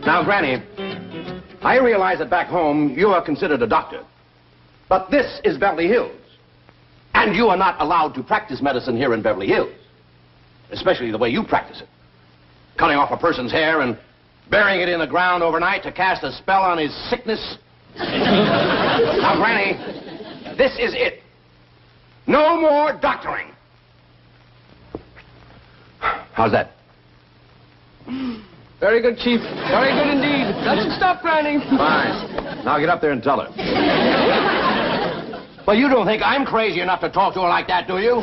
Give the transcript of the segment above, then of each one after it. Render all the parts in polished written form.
Now, Granny, I realize that back home you are considered a doctor. But this is Beverly Hills. And you are not allowed to practice medicine here in Beverly Hills. Especially the way you practice it. Cutting off a person's hair and burying it in the ground overnight to cast a spell on his sickness. Now, Granny, this is it. No more doctoring. How's that? Very good, Chief. Very good indeed. That should stop, Granny. Fine. Now get up there and tell her. Well, you don't think I'm crazy enough to talk to her like that, do you?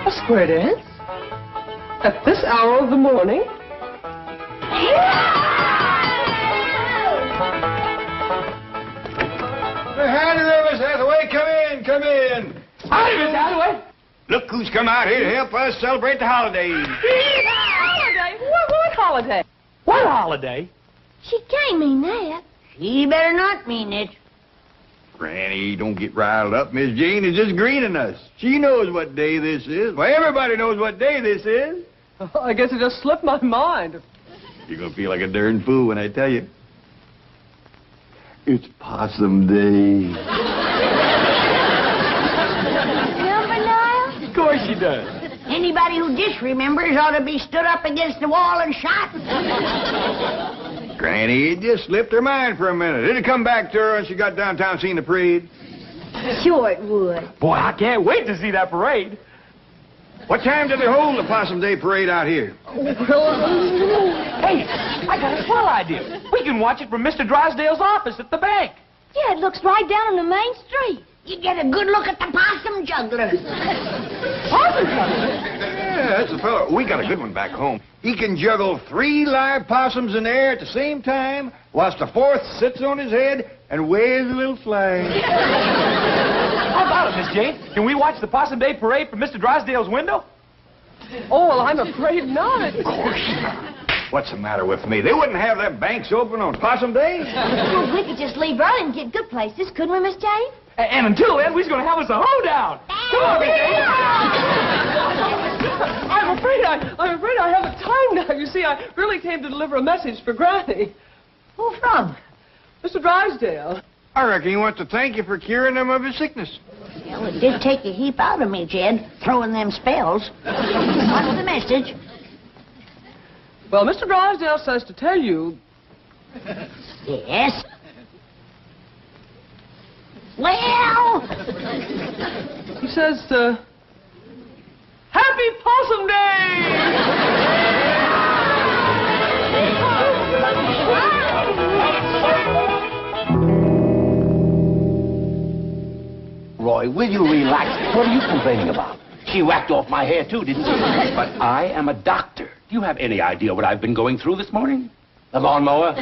A square dance? At this hour of the morning? Howdy there, Miss Hathaway. Come in. Howdy, Miss Hathaway. Look who's come out here to help us celebrate the holidays. Holiday? What holiday? What holiday? She can't mean that. She better not mean it. Granny, don't get riled up. Miss Jane is just greening us. She knows what day this is. Well, everybody knows what day this is. Oh, I guess it just slipped my mind. You're going to feel like a darn fool when I tell you. It's Possum Day. Remember, Niall? Of course she does. Anybody who disremembers ought to be stood up against the wall and shot. Granny, it just slipped her mind for a minute. It'd come back to her when she got downtown seeing the parade. Sure it would. Boy, I can't wait to see that parade. What time do they hold the Possum Day parade out here? Hey, I got a swell idea. We can watch it from Mr. Drysdale's office at the bank. Yeah, it looks right down on the main street. You get a good look at the possum juggler. Possum juggler? Yeah, that's the fellow. We got a good one back home. He can juggle 3 live possums in the air at the same time, whilst the 4th sits on his head and waves a little flag. How about it, Miss Jane? Can we watch the Possum Day parade from Mr. Drysdale's window? Oh, well, I'm afraid not. Of course not. What's the matter with me? They wouldn't have their banks open on Possum Day. Well, we could just leave early and get good places, couldn't we, Miss Jane? And until then, we're going to have us a hoedown. Come on, Miss Jane. I'm afraid I haven't time now. You see, I really came to deliver a message for Granny. Who from? Mr. Drysdale. I reckon he wants to thank you for curing him of his sickness. Well, it did take a heap out of me, Jed, throwing them spells. What's the message? Well, Mr. Drysdale says to tell you... Yes? Well... He says, Happy Possum Day! Roy, will you relax? What are you complaining about? She whacked off my hair, too, didn't she? But I am a doctor. Do you have any idea what I've been going through this morning? The lawnmower?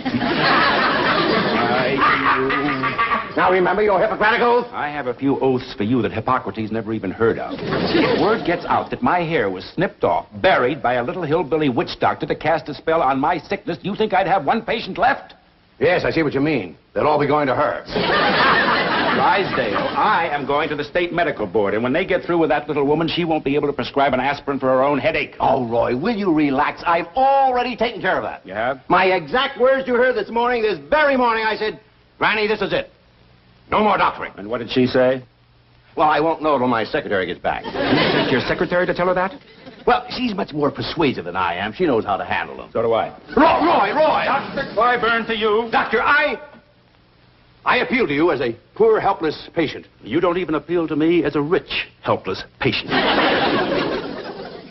Now remember your Hippocratic oath? I have a few oaths for you that Hippocrates never even heard of. If word gets out that my hair was snipped off, buried by a little hillbilly witch doctor to cast a spell on my sickness, do you think I'd have one patient left? Yes, I see what you mean. They'll all be going to her. Drysdale, I am going to the state medical board, and when they get through with that little woman, she won't be able to prescribe an aspirin for her own headache. Oh, Roy, will you relax? I've already taken care of that. You have? My exact words you heard this morning, this very morning, I said, Granny, this is it. No more doctoring. And what did she say? Well, I won't know till my secretary gets back. You sent your secretary to tell her that? Well, she's much more persuasive than I am. She knows how to handle them. So do I. Roy! Dr. Clyburn to you. Doctor, I appeal to you as a poor, helpless patient. You don't even appeal to me as a rich, helpless patient.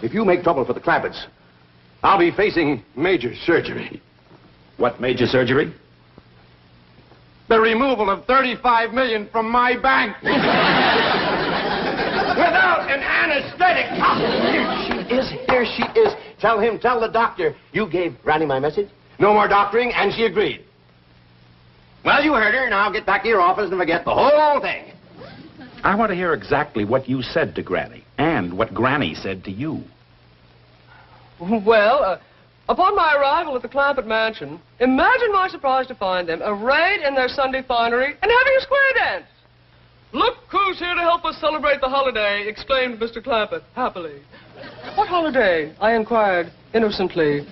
If you make trouble for the Clampetts, I'll be facing major surgery. What major surgery? The removal of $35 million from my bank. Without an anesthetic. Here she is. Tell the doctor you gave Granny my message. No more doctoring, and she agreed. Well, you heard her. Now get back to your office and forget the whole thing. I want to hear exactly what you said to Granny and what Granny said to you. Well, upon my arrival at the Clampett mansion, imagine my surprise to find them arrayed in their Sunday finery and having a square dance. "Look who's here to help us celebrate the holiday," exclaimed Mr. Clampett, happily. "What holiday?" I inquired, innocently.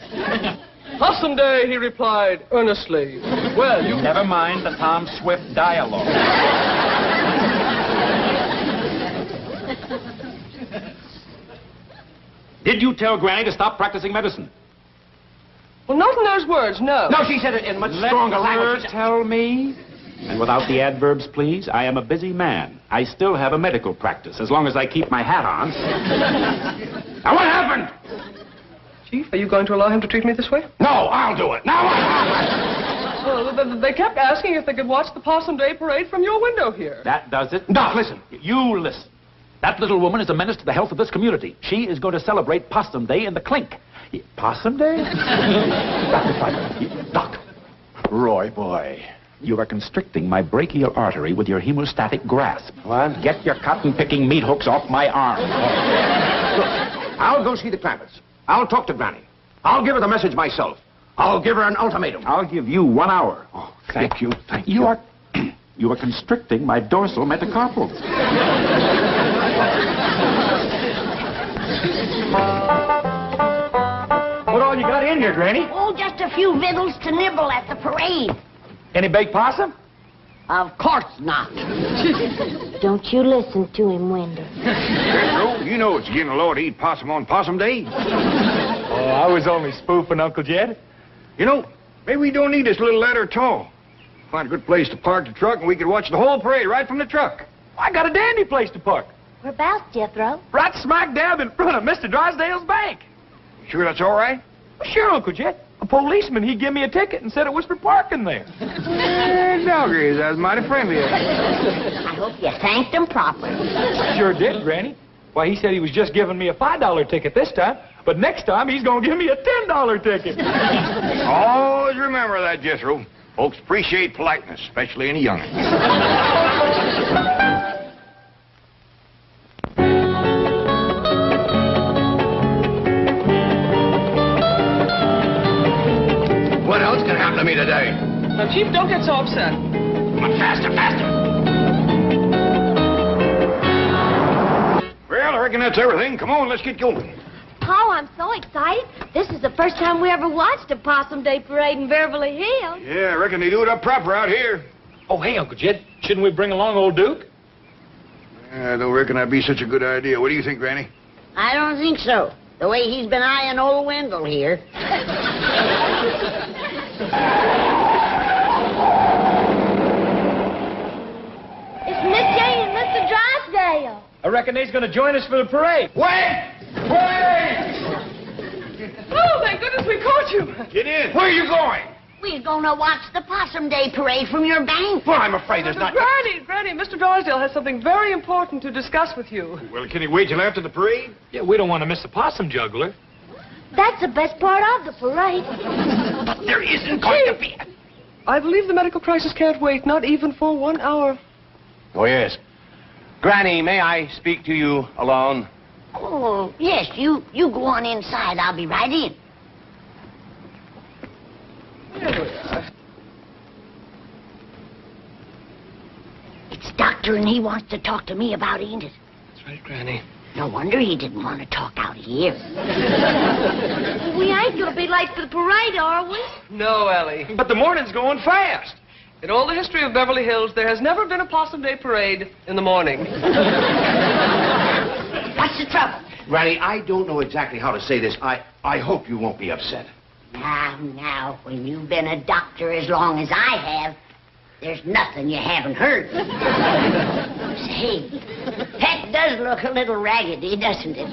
"Possum Day," he replied, earnestly. "Well, you..." Never mind the Tom Swift dialogue. Did you tell Granny to stop practicing medicine? Well, not in those words, no. No, she said it in much stronger language. Tell me. And without the adverbs, please. I am a busy man. I still have a medical practice, as long as I keep my hat on. Now, what happened? Chief, are you going to allow him to treat me this way? No, I'll do it. Now, what happened? Well, they kept asking if they could watch the Possum Day parade from your window here. That does it. No, listen. You listen. That little woman is a menace to the health of this community. She is going to celebrate Possum Day in the clink. Possum Day? Dr. Clyburn. Doc. Roy, boy. You are constricting my brachial artery with your hemostatic grasp. What? Get your cotton-picking meat hooks off my arm. Look, I'll go see the Clampetts. I'll talk to Granny. I'll give her the message myself. I'll give her an ultimatum. I'll give you 1 hour. Oh, thank you. Thank you. You are constricting my dorsal metacarpals. What all you got in here, Granny? Oh, just a few victuals to nibble at the parade. Any baked possum? Of course not. Don't you listen to him, Wendell. Jethro, you know it's against the law to eat possum on Possum Day. Oh, I was only spoofing, Uncle Jed. You know, maybe we don't need this little ladder at all. Find a good place to park the truck and we could watch the whole parade right from the truck. I got a dandy place to park. Whereabouts, Jethro? Right smack dab in front of Mr. Drysdale's bank. You sure that's all right? Well, sure, Uncle Jed. A policeman, he gave me a ticket and said it was for parking there. Doggies, that was mighty friendly. I hope you thanked him properly. Sure did, Granny. Why, he said he was just giving me a $5 ticket this time, but next time he's going to give me a $10 ticket. Always remember that, Jethro. Folks appreciate politeness, especially in a young'un. What else can happen to me today? Now, Chief, don't get so upset. Come on, faster, faster. Well, I reckon that's everything. Come on, let's get going. Oh, I'm so excited. This is the first time we ever watched a Possum Day parade in Beverly Hills. Yeah, I reckon they do it up proper out here. Oh, hey, Uncle Jed, shouldn't we bring along old Duke? I don't reckon that'd be such a good idea. What do you think, Granny? I don't think so. The way he's been eyeing old Wendell here. It's Miss Jane and Mr. Drysdale. I reckon they's going to join us for the parade. Wait! Wait! Oh, thank goodness we caught you. Get in. Where are you going? We're gonna watch the Possum Day parade from your bank. Well, I'm afraid there's not... Granny, Mr. Drysdale has something very important to discuss with you. Well, can he wait till after the parade? Yeah, we don't want to miss the possum juggler. That's the best part of the parade. But there isn't going to be... I believe the medical crisis can't wait, not even for 1 hour. Oh, yes. Granny, may I speak to you alone? Oh, yes, you go on inside. I'll be right in. There we are. It's Doctor, and he wants to talk to me about Enid. That's right, Granny. No wonder he didn't want to talk out here. We ain't gonna be late for the parade, are we? No, Ellie. But the morning's going fast. In all the history of Beverly Hills, there has never been a Possum Day parade in the morning. What's the trouble? Granny, I don't know exactly how to say this. I hope you won't be upset. Now, when you've been a doctor as long as I have, there's nothing you haven't heard. Say, that does look a little raggedy, doesn't it?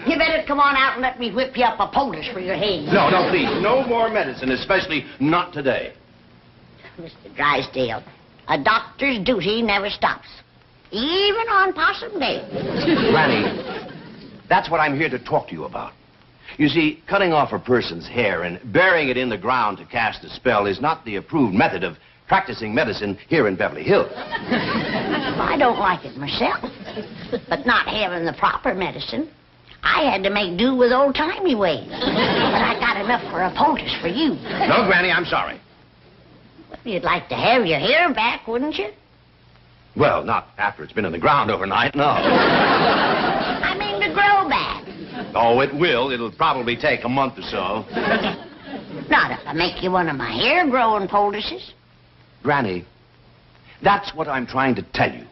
You better come on out and let me whip you up a poultice for your head. No, please. No more medicine, especially not today. Mr. Drysdale, a doctor's duty never stops, even on Possum Day. Granny, that's what I'm here to talk to you about. You see, cutting off a person's hair and burying it in the ground to cast a spell is not the approved method of practicing medicine here in Beverly Hills. I don't like it myself, but not having the proper medicine, I had to make do with old-timey ways. But I got enough for a poultice for you. No, Granny, I'm sorry. Well, you'd like to have your hair back, wouldn't you? Well, not after it's been in the ground overnight, no. I mean to grow back. Oh, it will. It'll probably take a month or so. Not if I make you one of my hair-growing poultices. Granny, that's what I'm trying to tell you.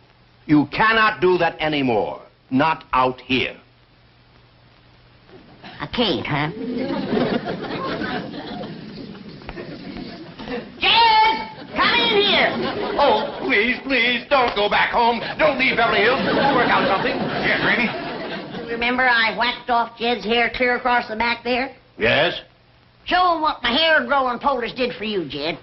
You cannot do that anymore. Not out here. I can't, huh? Jed! Come in here! Oh, please, don't go back home. Don't leave Beverly Hills. We'll work out something. Yeah, Granny? Remember I whacked off Jed's hair clear across the back there? Yes? Show him what my hair-growing poultice did for you, Jed.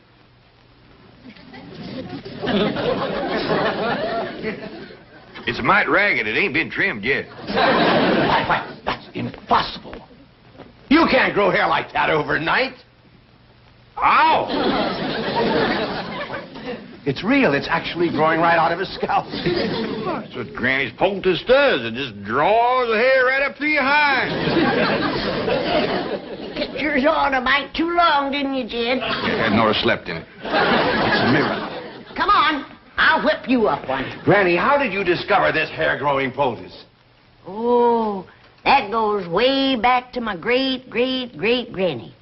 It's a mite ragged. It ain't been trimmed yet. Why, that's impossible. You can't grow hair like that overnight. Ow! It's real. It's actually growing right out of his scalp. That's what Granny's poultice does. It just draws the hair right up to your hind. Kept yours on a mite too long, didn't you, Jed? Yeah, Nora slept in it. It's a miracle. Come on. I'll whip you up one. Granny, how did you discover this hair-growing poultice? Oh, that goes way back to my great-great-great-granny.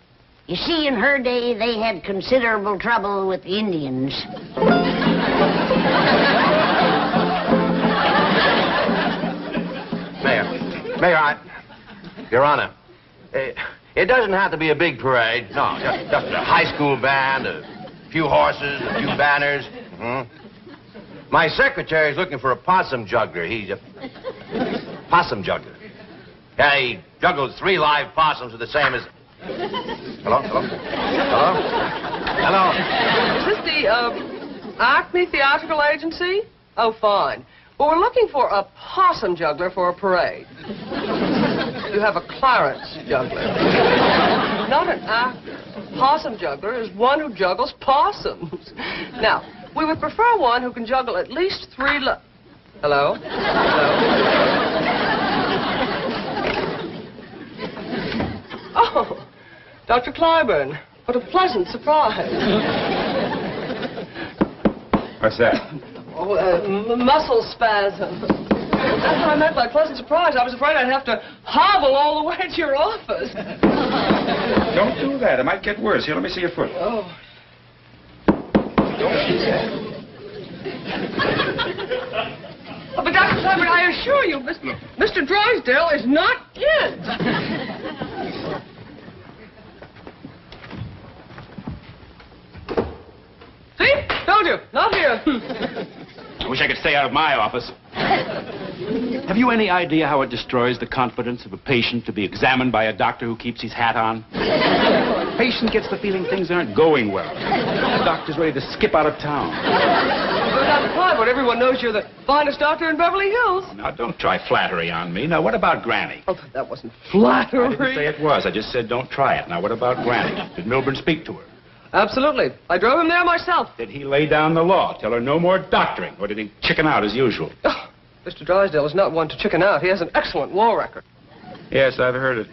You see, in her day, they had considerable trouble with the Indians. Mayor, Your Honor, it doesn't have to be a big parade. No, just a high school band, a few horses, a few banners. My secretary's looking for a possum juggler. He's a possum juggler. Yeah, he juggles 3 live possums with the same as... Hello? Is this the, Acme Theatrical Agency? Oh, fine. Well, we're looking for a possum juggler for a parade. You have a Clarence juggler. Not an actor. A possum juggler is one who juggles possums. Now, we would prefer one who can juggle at least 3 Hello? Oh, Dr. Clyburn, what a pleasant surprise. What's that? Oh, muscle spasm. That's what I meant by pleasant surprise. I was afraid I'd have to hobble all the way to your office. Don't do that. It might get worse. Here, let me see your foot. Oh. Don't do that. Oh, but Dr. Clyburn, I assure you, Mr. Drysdale is not in. See? Told you. Not here. I wish I could stay out of my office. Have you any idea how it destroys the confidence of a patient to be examined by a doctor who keeps his hat on? The patient gets the feeling things aren't going well. The doctor's ready to skip out of town. Well, Dr. Clyburn, everyone knows you're the finest doctor in Beverly Hills. Now, don't try flattery on me. Now, what about Granny? Oh, that wasn't flattery. I didn't say it was. I just said don't try it. Now, what about Granny? Did Milburn speak to her? Absolutely. I drove him there myself. Did he lay down the law? Tell her no more doctoring? Or did he chicken out as usual? Oh, Mr. Drysdale is not one to chicken out. He has an excellent law record. Yes, I've heard it.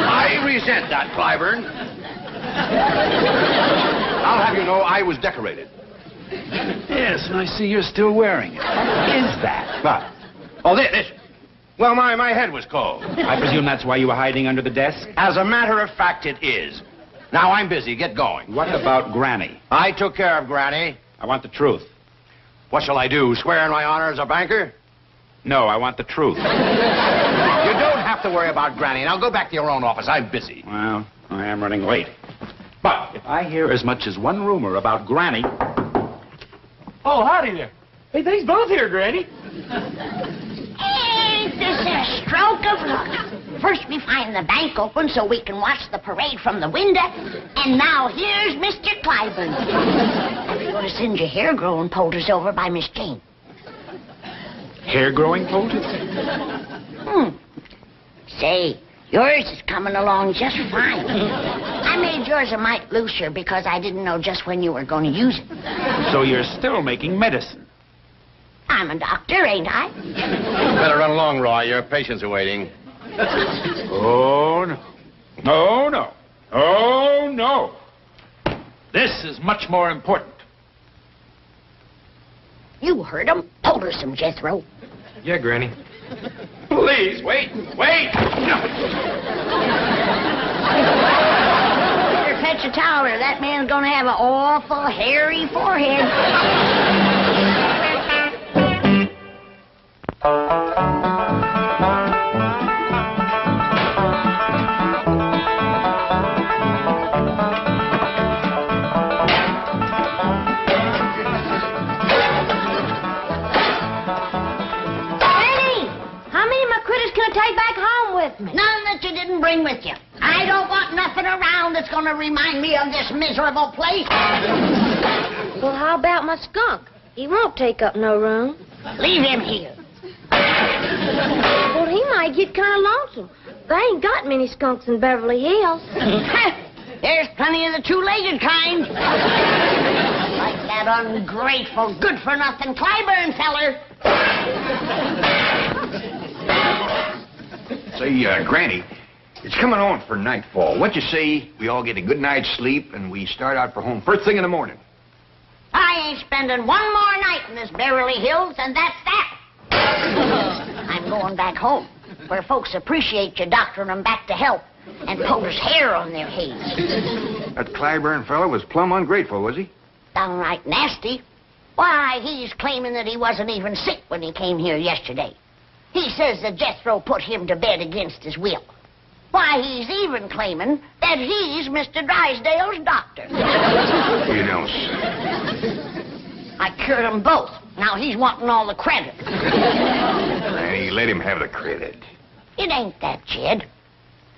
I resent that, Clyburn. I'll have you know I was decorated. Yes, and I see you're still wearing it. What is that? What? Oh, this. Well, my head was cold. I presume that's why you were hiding under the desk? As a matter of fact, it is. Now, I'm busy. Get going. What about Granny? I took care of Granny. I want the truth. What shall I do, swear in my honor as a banker? No, I want the truth. You don't have to worry about Granny. Now, go back to your own office. I'm busy. Well, I am running late. But if I hear as much as one rumor about Granny... Oh, howdy there. Hey, they's both here, Granny. Ain't this a stroke of luck? First we find the bank open so we can watch the parade from the window, and now here's Mr. Clyburn. I'm going to send your hair-growing poultice over by Miss Jane. Hair-growing poultice? Say, Yours is coming along just fine. I made yours a mite looser because I didn't know just when you were going to use it. So you're still making medicine? I'm a doctor, ain't I? Better run along, Roy. Your patients are waiting. Oh, no. Oh, no. Oh, no. This is much more important. You heard him. Hold her some, Jethro. Yeah, Granny. Please, wait. Better fetch a towel or that man's gonna have an awful hairy forehead. Take back home with me. None that you didn't bring with you. I don't want nothing around that's going to remind me of this miserable place. Well, how about my skunk? He won't take up no room. Leave him here. Well, he might get kind of lonesome. They ain't got many skunks in Beverly Hills. There's plenty of the two-legged kind. Like that ungrateful, good-for-nothing Clyburn feller. Say, Granny, it's coming on for nightfall. What you say we all get a good night's sleep and we start out for home first thing in the morning? I ain't spending one more night in this Beverly Hills, and that's that. I'm going back home, where folks appreciate you doctoring them back to health and Poter's hair on their heads. That Clyburn fella was plumb ungrateful, was he? Downright nasty. Why, he's claiming that he wasn't even sick when he came here yesterday. He says that Jethro put him to bed against his will. Why, he's even claiming that he's Mr. Drysdale's doctor. You don't say. I cured them both. Now he's wanting all the credit. Granny, let him have the credit. It ain't that, Jed.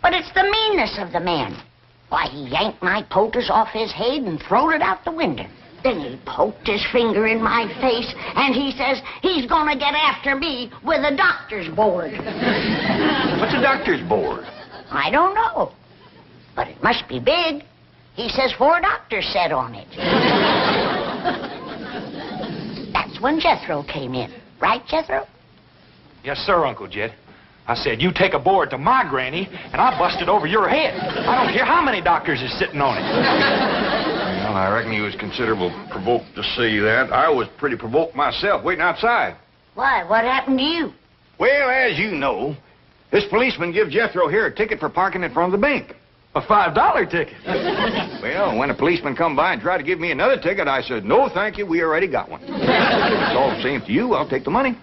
But it's the meanness of the man. Why, he yanked my potas off his head and throwed it out the window. Then he poked his finger in my face, and he says he's gonna get after me with a doctor's board. What's a doctor's board? I don't know. But it must be big. He says 4 doctors sat on it. That's when Jethro came in. Right, Jethro? Yes, sir, Uncle Jed. I said, you take a board to my granny, and I bust it over your head. I don't care how many doctors are sitting on it. Well, I reckon he was considerable provoked to see that. I was pretty provoked myself, waiting outside. Why, what happened to you? Well, as you know, this policeman give Jethro here a ticket for parking in front of the bank. A $5 ticket. Well, when a policeman come by and tried to give me another ticket, I said, no, thank you, we already got one. If it's all the same to you, I'll take the money.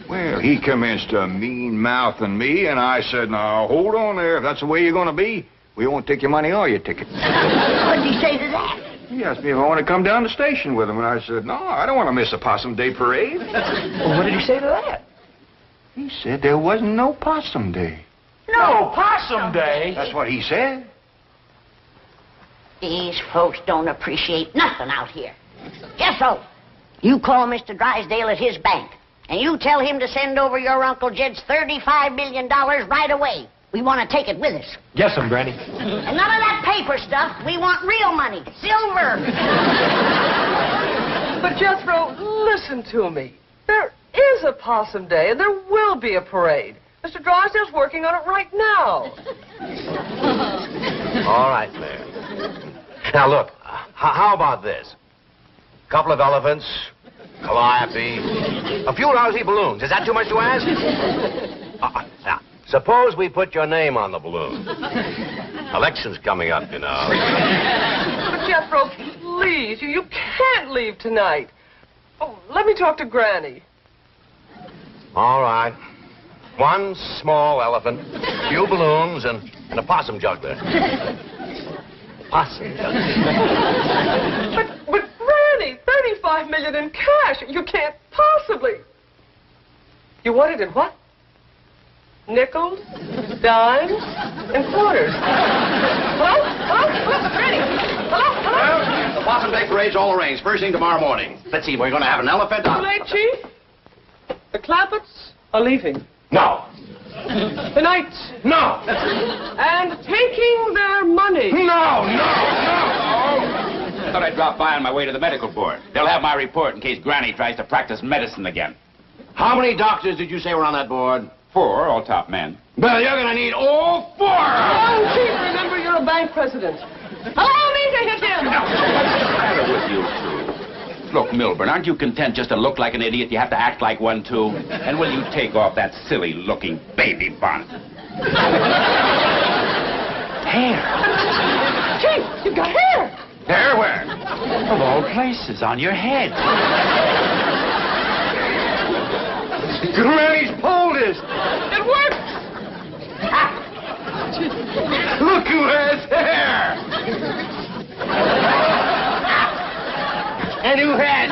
Well, he commenced to mean-mouthing me, and I said, now, hold on there. If that's the way you're going to be, we won't take your money or your ticket. What did he say to that? He asked me if I want to come down to the station with him, and I said, no, I don't want to miss a Possum Day parade. Well, what did he say to that? He said there wasn't no Possum Day. No Possum Day? That's what he said. These folks don't appreciate nothing out here. Jethro, you call Mr. Drysdale at his bank, and you tell him to send over your Uncle Jed's $35 million right away. We want to take it with us. Yes, Granny. And none of that paper stuff. We want real money. Silver. But, Jethro, listen to me. There is a Possum Day, and there will be a parade. Mr. Drysdale's working on it right now. All right, Mayor. Now, look, how about this? A couple of elephants, calliope, a few lousy balloons. Is that too much to ask? Now, suppose we put your name on the balloon. Election's coming up, you know. But, Jethro, please, you can't leave tonight. Oh, let me talk to Granny. All right. One small elephant, a few balloons, and a possum juggler. Possum juggler. But Granny, $35 million in cash. You can't possibly. You want it in what? Nickels, dimes, and quarters. Hello? Hello? Hello? Granny? Hello? Hello? Well, the Possum Day parade's all arranged. First thing tomorrow morning. Let's see, we're going to have an elephant. Too late, Chief. The Clappets are leaving. No. Tonight. No. And taking their money. No. I thought I'd drop by on my way to the medical board. They'll have my report in case Granny tries to practice medicine again. How many doctors did you say were on that board? 4, all top men. Well, you're going to need all 4. Oh, Chief, remember you're a bank president. Allow me to hit him. What's the matter with you two? Look, Milburn, aren't you content just to look like an idiot? You have to act like one, too. And will you take off that silly-looking baby bonnet? Hair. Chief, you've got hair. Hair where? Of all places, on your head. Granny's poultice. It works. Look who has hair. And who has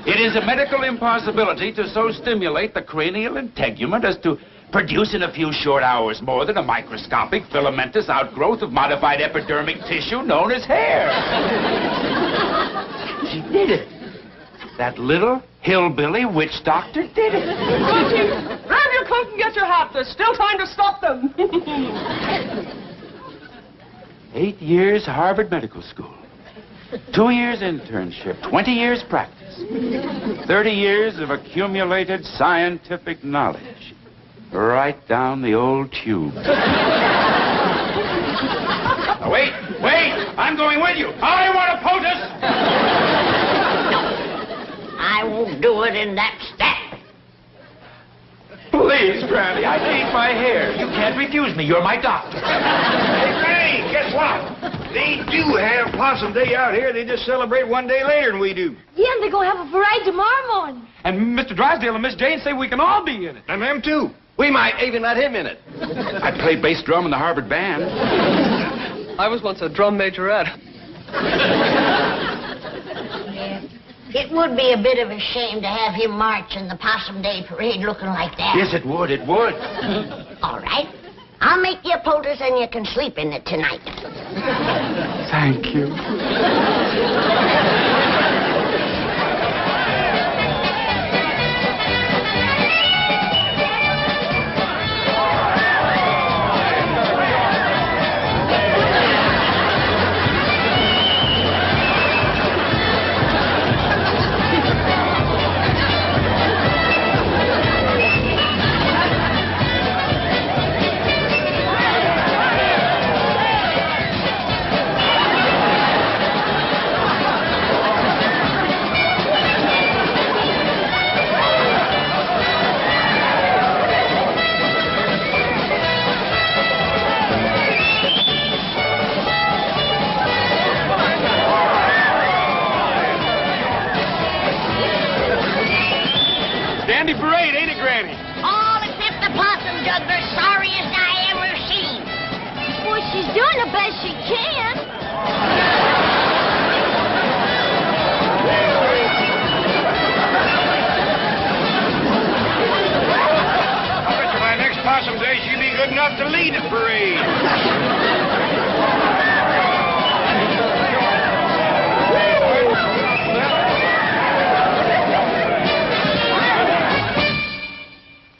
it? It is a medical impossibility to so stimulate the cranial integument as to produce in a few short hours more than a microscopic filamentous outgrowth of modified epidermic tissue known as hair. She did it. That little hillbilly witch doctor did it. Well, Chief, grab your coat and get your hat. There's still time to stop them. 8 years Harvard Medical School. 2 years internship. 20 years practice. 30 years of accumulated scientific knowledge. Right down the old tube. Now, wait! I'm going with you. I want a poultice! I won't do it in that step. Please, Granny, I need my hair. You can't refuse me. You're my doctor. Hey, Granny, guess what? They do have Possum Day out here. They just celebrate one day later than we do. Yeah, and they're going to have a parade tomorrow morning. And Mr. Drysdale and Miss Jane say we can all be in it. And them too. We might even let him in it. I played bass drum in the Harvard band. I was once a drum majorette. It would be a bit of a shame to have him march in the Possum Day parade looking like that. Yes, it would. All right. I'll make you a poultice and you can sleep in it tonight. Thank you. Dandy parade, ain't it, Granny? All except the possum juggler, sorriest I ever seen. Well, she's doing the best she can. I bet you by next Possum Day she'll be good enough to lead the parade.